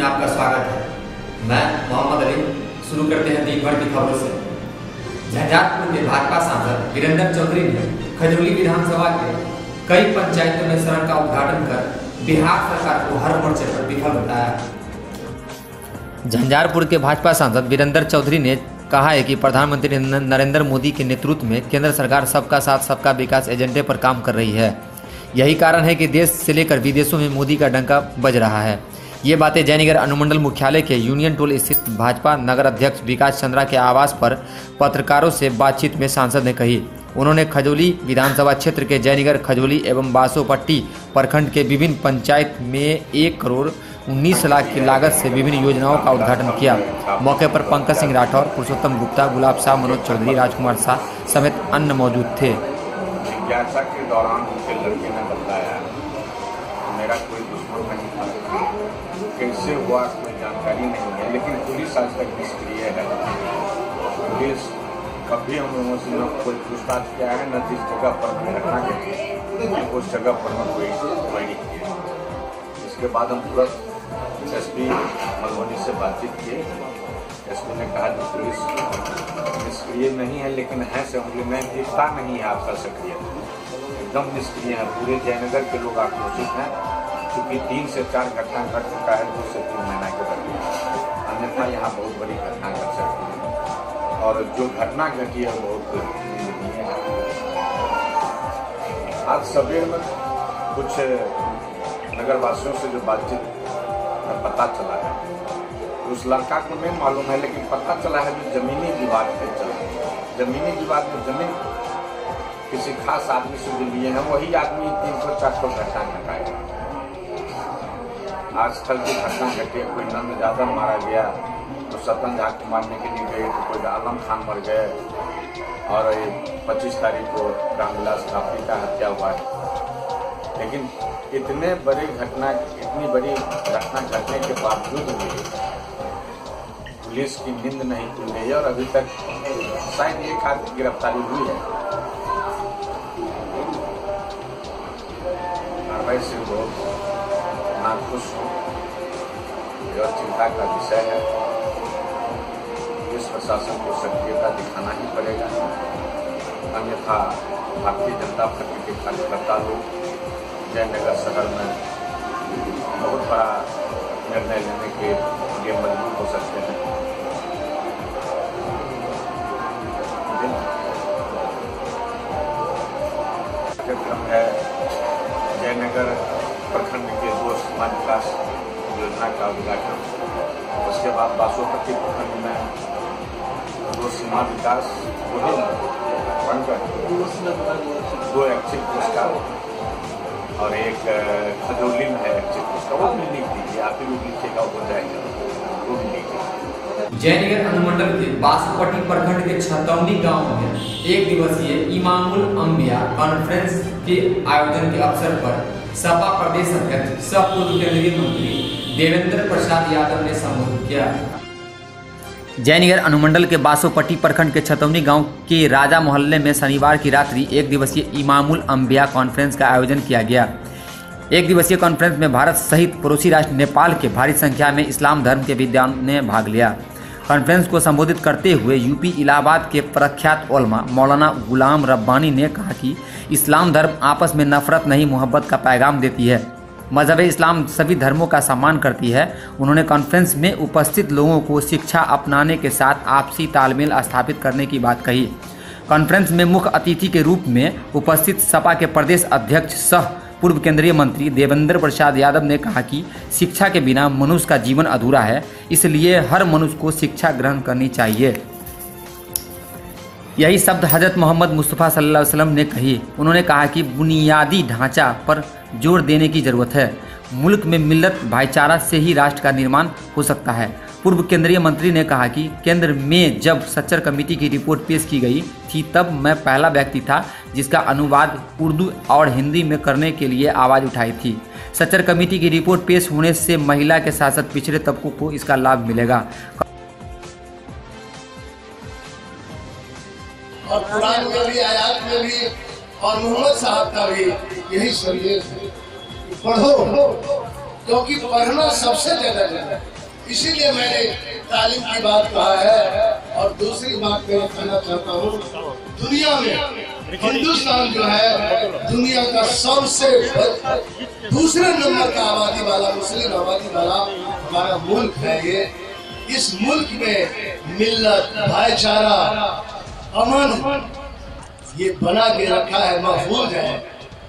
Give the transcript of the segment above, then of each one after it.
आपका स्वागत है। मैं मोहम्मद अली। शुरू करते हैं दिन भर की खबरों से। झंझारपुर के भाजपा सांसद वीरेंद्र चौधरी ने खजौली विधानसभा के कई पंचायतों में सड़क का उद्घाटन कर बिहार सरकार को हर मोर्चे पर विफल बताया। झंझारपुर के भाजपा सांसद वीरेंद्र चौधरी ने कहा है कि प्रधानमंत्री नरेंद्र मोदी के नेतृत्व में केंद्र सरकार सबका साथ सबका विकास एजेंडे पर काम कर रही है। यही कारण है कि देश से लेकर विदेशों में मोदी का डंका बज रहा है। ये बातें जयनगर अनुमंडल मुख्यालय के यूनियन टोल स्थित भाजपा नगर अध्यक्ष विकास चंद्रा के आवास पर पत्रकारों से बातचीत में सांसद ने कही। उन्होंने खजौली विधानसभा क्षेत्र के जयनगर, खजौली एवं बासोपट्टी प्रखंड के विभिन्न पंचायत में 1 करोड़ 19 लाख की लागत से विभिन्न योजनाओं का उद्घाटन किया। मौके पर पंकज सिंह राठौर, पुरुषोत्तम गुप्ता, गुलाब शाह, मनोज चौधरी, राजकुमार शाह समेत अन्य मौजूद थे। जिज्ञासा के दौरान उनके लड़के ने बताया मेरा कोई दुश्मन नहीं था, कैसे हुआ कोई जानकारी नहीं है, लेकिन पुलिस आज तक निष्क्रिय है। पुलिस कभी हम लोगों से न कोई पूछताछ किया है, न जिस जगह पर घटना घटी उस जगह पर न कोई क्वारी की है। इसके बाद हम तुरंत एसपी मधुबनी से बातचीत की। एसपी ने कहा कि पुलिस निष्क्रिय नहीं है, लेकिन है से उंगली दिखता नहीं है आपका सक्रिय, एकदम निष्क्रिय है। पूरे जयनगर के लोग आक्रोशित हैं, क्योंकि 3 से 4 घटना घट चुका है 2 से 3 महीना के दरमियान। अन्यथा यहाँ बहुत बड़ी घटना घट सकती है, और जो घटना घटी है बहुत निंदनीय है। आज सवेर में कुछ नगरवासियों से जो बातचीत पता चला है, उस लड़का को नहीं मालूम है, लेकिन पता चला है कि जमीनी विवाद पे चला है। जमीनी विवाद में जमीन किसी खास आदमी से जो लिए हैं, वही आदमी 300-400 घटना घटाएगा। आज स्थल की घटना घटी, कोई नंद ज्यादा मारा गया तो सतन झा को मारने के लिए गए, तो कोई आलम खान मर गए, और 25 तारीख को रामविलास काफी का हत्या हुआ है। लेकिन इतनी बड़ी घटना घटने के बावजूद भी पुलिस की नींद नहीं खुल गई है, और अभी तक शायद 1 आदमी की गिरफ्तारी हुई है। कार्रवाई से बहुत नाखुश हूँ, यह चिंता का विषय है। पुलिस प्रशासन को सक्रियता दिखाना ही पड़ेगा, अन्यथा भारतीय जनता पार्टी के कार्यकर्ता लोग जयनगर शहर में बहुत बड़ा निर्णय लेने के लिए मजबूर हो सकते हैं। कार्यक्रम है जयनगर प्रखंड के 2 समाज विकास योजना का उद्घाटन। उसके बाद बासोपट्टी प्रखंड में 2 सीमा विकास, 2 ऐच्छिक पुरस्कार, और एक खजौली में है ऐच्छिक पुरस्कार। वो भी लिख दीजिए, आप भी लिखिएगा, वो जाएगा, वो भी लिखिए। जयनगर अनुमंडल के बासोपट्टी प्रखंड के छतौनी गांव में 1 दिवसीय इमामुल अंबिया कॉन्फ्रेंस के आयोजन के अवसर पर सपा प्रदेश अध्यक्ष सह पूर्व केंद्रीय मंत्री देवेंद्र प्रसाद यादव ने संबोधित किया। जयनगर अनुमंडल के बासोपट्टी प्रखंड के छतौनी गांव के राजा मोहल्ले में शनिवार की रात्रि 1 दिवसीय इमामुल अंबिया कॉन्फ्रेंस का आयोजन किया गया। 1 दिवसीय कॉन्फ्रेंस में भारत सहित पड़ोसी राष्ट्र नेपाल के भारी संख्या में इस्लाम धर्म के विद्वानों ने भाग लिया। कॉन्फ्रेंस को संबोधित करते हुए यूपी इलाहाबाद के प्रख्यात उलमा मौलाना गुलाम रब्बानी ने कहा कि इस्लाम धर्म आपस में नफरत नहीं मोहब्बत का पैगाम देती है। मजहब इस्लाम सभी धर्मों का सम्मान करती है। उन्होंने कॉन्फ्रेंस में उपस्थित लोगों को शिक्षा अपनाने के साथ आपसी तालमेल स्थापित करने की बात कही। कॉन्फ्रेंस में मुख्य अतिथि के रूप में उपस्थित सपा के प्रदेश अध्यक्ष सह पूर्व केंद्रीय मंत्री देवेंद्र प्रसाद यादव ने कहा कि शिक्षा के बिना मनुष्य का जीवन अधूरा है, इसलिए हर मनुष्य को शिक्षा ग्रहण करनी चाहिए। यही शब्द हजरत मोहम्मद मुस्तफ़ा सल्लल्लाहु अलैहि वसल्लम ने कही। उन्होंने कहा कि बुनियादी ढांचा पर जोर देने की जरूरत है। मुल्क में मिल्लत भाईचारा से ही राष्ट्र का निर्माण हो सकता है। पूर्व केंद्रीय मंत्री ने कहा कि केंद्र में जब सच्चर कमेटी की रिपोर्ट पेश की गई थी, तब मैं पहला व्यक्ति था जिसका अनुवाद उर्दू और हिंदी में करने के लिए आवाज़ उठाई थी। सच्चर कमेटी की रिपोर्ट पेश होने से महिला के साथ साथ पिछड़े तबकों को इसका लाभ मिलेगा। और कुरान में भी, आयात में भी, और मोहम्मद साहब का भी यही संदेश है, पढ़ो, क्योंकि पढ़ना सबसे ज्यादा इसीलिए मैंने तालीम की बात कहा है। और दूसरी बात मैं कहना चाहता हूँ, दुनिया में हिंदुस्तान जो है दुनिया का सबसे दूसरे नंबर का आबादी वाला, मुस्लिम आबादी वाला हमारा मुल्क है ये। इस मुल्क में मिल्लत, भाईचारा, अमन ये बना के रखा है, महफूज है।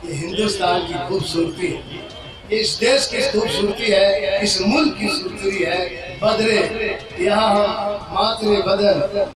ये हिंदुस्तान की खूबसूरती है, इस देश की खूबसूरती है, इस मुल्क की खूबसूरती है। बदरे यहाँ हम मातरे बदन